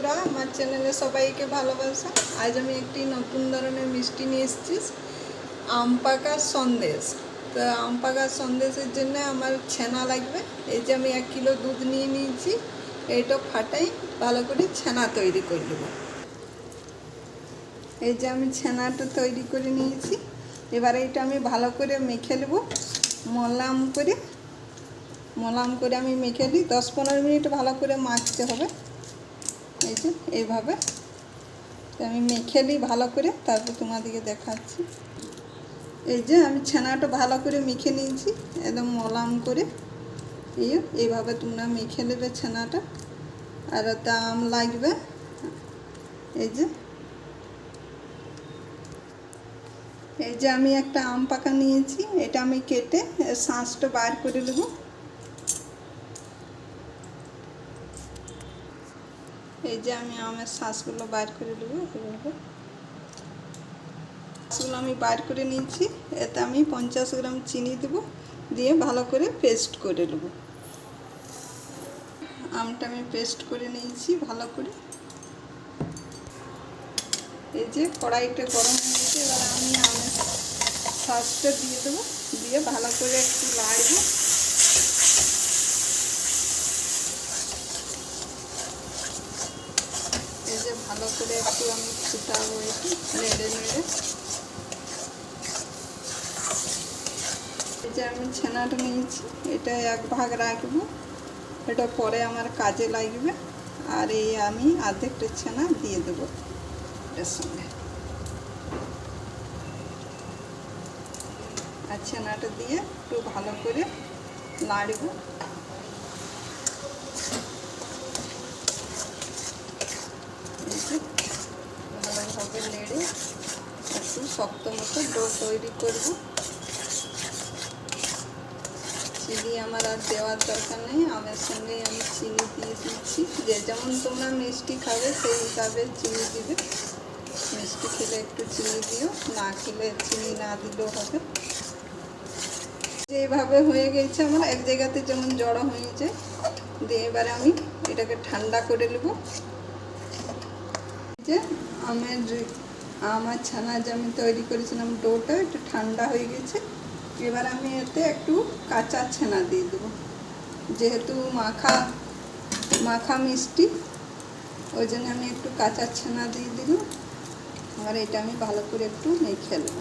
বন্ধুরা, আমার চ্যানেলে সবাইকে ভালোবাসা। আজ আমি একটি নতুন ধরনের মিষ্টি নিয়ে এসেছি, আম পাকার সন্দেশ। তো আম পাকার সন্দেশের জন্য আমার ছানা লাগবে। এই যে আমি 1 কিলো দুধ নিয়ে নিয়েছি, এইটা ফাটাই ভালো করে ছানা তৈরি করে নেব। এই যে আমি ছানাটা তৈরি করে নিয়েছি, এবার এইটা আমি ভালো করে মেখে নেব। মলাম করে আমি মেখে নিই। 10-15 মিনিট ভালো করে মাখতে হবে। এই যে এইভাবে আমি মেখে নিই ভালো করে, তারপর তোমাদেরকে দেখাচ্ছি। এই যে আমি ছানাটা ভালো করে মেখে নিয়েছি, একদম মলাম করে। এইভাবে তোমরা মেখে নেবে ছানাটা। আর ওটা আম লাগবে। এই যে আমি একটা আম পাকা নিয়েছি, এটা আমি কেটে শাঁসটা বার করে নেব। এই যে আমি আমের শাঁসগুলো বার করে নেব। এইভাবে শাঁসগুলো আমি বার করে নিয়েছি। এতে আমি 50 গ্রাম চিনি দেব, দিয়ে ভালো করে পেস্ট করে নেব। আমটা আমি পেস্ট করে নিয়েছি ভালো করে। এই যে কড়াইটা গরম হয়ে গেছে, এবার আমি আমের শাঁসটা দিয়ে দেবো, দিয়ে ভালো করে একটু নাড়বো। এই যে ভালো করে একটু আমি ফুটাবো, একটু নেড়ে। এই যে আমি ছানাটা নিয়েছি, এটা 1 ভাগ রাখবো, এটা পরে আমার কাজে লাগবে। আর এই আমি অর্ধেকটা ছানা দিয়ে দেবো এটার সঙ্গে। আর ছানাটা দিয়ে একটু ভালো করে নাড়বো। ভালোভাবে নেড়ে একটু শক্ত মতো ডো তৈরি করব। চিনি আমার আর দেওয়ার দরকার নেই, আমের সঙ্গে আমি চিনি দিয়ে দিচ্ছি। যে যেমন তোমরা মিষ্টি খাবে সেই হিসাবে চিনি দিবে। মিষ্টি খেলে একটু চিনি দিও, না খেলে চিনি না দিলেও হবে। যেভাবে হয়ে গেছে আমার, এক জায়গাতে যেমন জড়ো হয়ে যায়, দিয়ে এবারে আমি এটাকে ঠান্ডা করে নেব। যে আমার ছানা যে আমি তৈরি করেছিলাম ডোটা, একটু ঠান্ডা হয়ে গেছে। এবার আমি এতে একটু কাঁচা ছানা দিয়ে দেবো, যেহেতু মাখা মিষ্টি, ওই জন্য আমি একটু কাঁচা ছানা দিয়ে দিলাম। আর এটা আমি ভালো করে একটু মেখে নেব।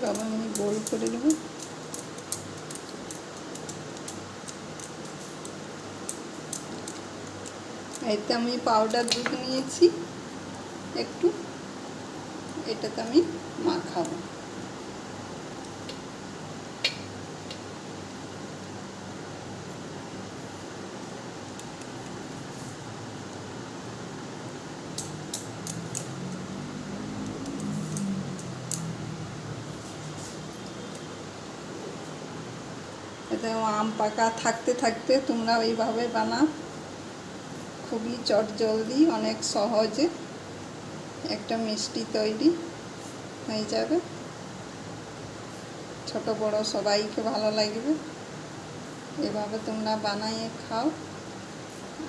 বাবা আমি গোল করে নেব। এতে আমি পাউডার দুধ নিয়েছি একটু, এটাতে আমি মাখাবো। এতে আম পাকা থাকতে থাকতে তোমরা এইভাবে বানাও, খুবই চটজলদি, অনেক সহজে একটা মিষ্টি তৈরি হয়ে যাবে। ছোট বড় সবাইকে ভালো লাগবে। এভাবে তোমরা বানিয়ে খাও,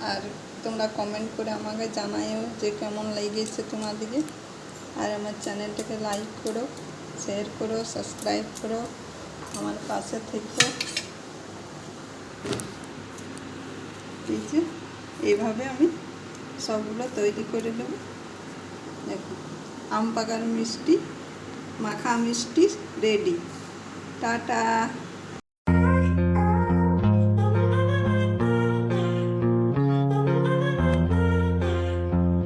আর তোমরা কমেন্ট করে আমাকে জানাও যে কেমন লেগেছে তোমাদেরকে। আর আমার চ্যানেলটাকে লাইক করো, শেয়ার করো, সাবস্ক্রাইব করো, আমার পাশে থেকো। এই যে এইভাবে আমি সবগুলো তৈরি করে নেব। দেখো আম পাকার মিষ্টি, মাখা মিষ্টি রেডি। টাটা।